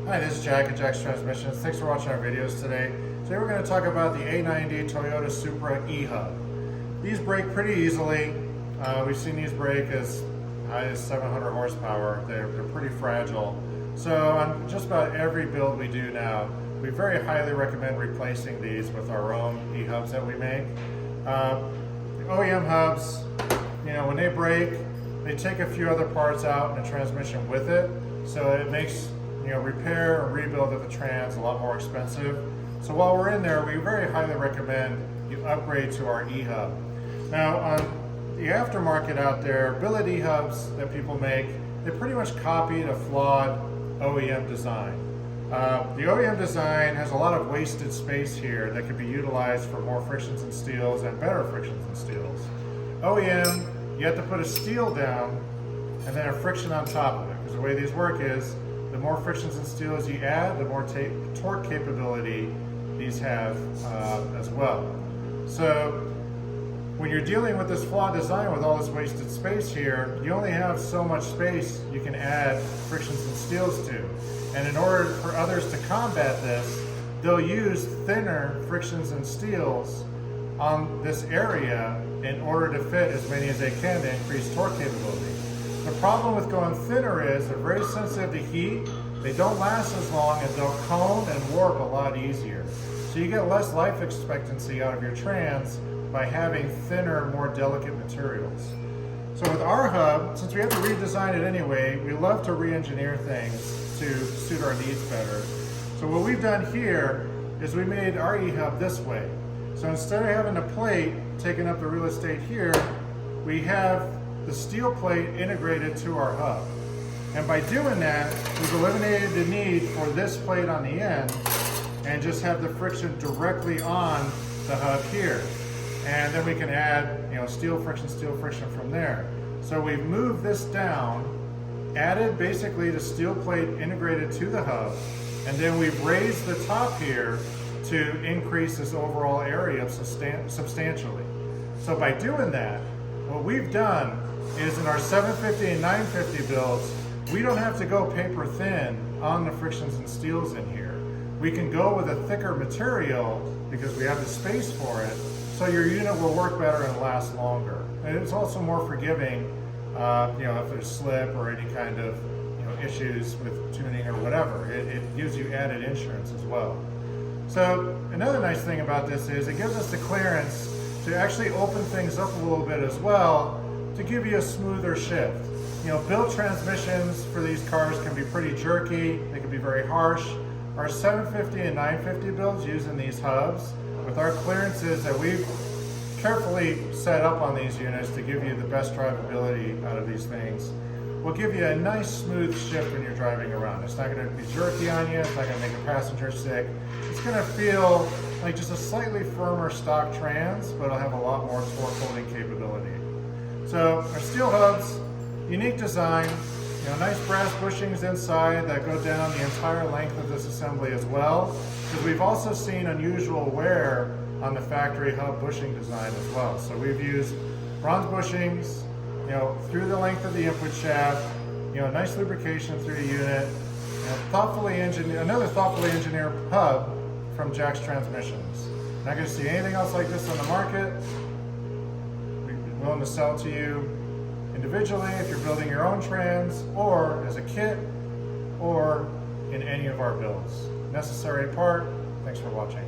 Hi, this is Jack at Jack's Transmissions. Thanks for watching our videos today. Today we're going to talk about the A90 Toyota Supra E Hub. These brake pretty easily. We've seen these brake as high as 700 horsepower. They're pretty fragile. So on just about every build we do now, we very highly recommend replacing these with our own E Hubs that we make. The OEM hubs, when they break, they take a few other parts out in the transmission with it. So it makes repair or rebuild of the trans a lot more expensive. So while we're in there, we very highly recommend you upgrade to our E Hub. Now on the aftermarket out there, billet E Hubs that people make, they pretty much copied a flawed OEM design. The OEM design has a lot of wasted space here that could be utilized for more frictions and steels and better frictions and steels. OEM, you have to put a steel down and then a friction on top of it, because the way these work is the more frictions and steels you add, the more torque capability these have as well. So when you're dealing with this flawed design with all this wasted space here, you only have so much space you can add frictions and steels to. And in order for others to combat this, they'll use thinner frictions and steels on this area in order to fit as many as they can to increase torque capability. The problem with going thinner is they're very sensitive to heat, they don't last as long, and they'll cone and warp a lot easier. So you get less life expectancy out of your trans by having thinner, more delicate materials. So with our hub, since we have to redesign it anyway, we love to re-engineer things to suit our needs better. So what we've done here is we made our E-Hub this way. So instead of having a plate taking up the real estate here, we have the steel plate integrated to our hub. And by doing that, we've eliminated the need for this plate on the end and just have the friction directly on the hub here. And then we can add steel friction from there. So we've moved this down, added basically the steel plate integrated to the hub, and then we've raised the top here to increase this overall area substantially. So by doing that, what we've done is in our 750 and 950 builds, we don't have to go paper thin on the frictions and steels in here. We can go with a thicker material because we have the space for it, so your unit will work better and last longer. And it's also more forgiving, if there's slip or any kind of issues with tuning or whatever. It gives you added insurance as well. So another nice thing about this is it gives us the clearance to actually open things up a little bit as well to give you a smoother shift. Built transmissions for these cars can be pretty jerky, they can be very harsh. Our 750 and 950 builds using these hubs, with our clearances that we've carefully set up on these units to give you the best drivability out of these things, will give you a nice smooth shift when you're driving around. It's not going to be jerky on you, it's not going to make a passenger sick. It's going to feel like just a slightly firmer stock trans, but it'll have a lot more torque holding capability. So our steel hubs, unique design, nice brass bushings inside that go down the entire length of this assembly as well, because we've also seen unusual wear on the factory hub bushing design as well. So we've used bronze bushings, through the length of the input shaft, nice lubrication through the unit, another thoughtfully engineered hub from Jack's Transmissions. Not going to see anything else like this on the market. We're willing to sell it to you individually if you're building your own trans, or as a kit, or in any of our builds. Necessary part. Thanks for watching.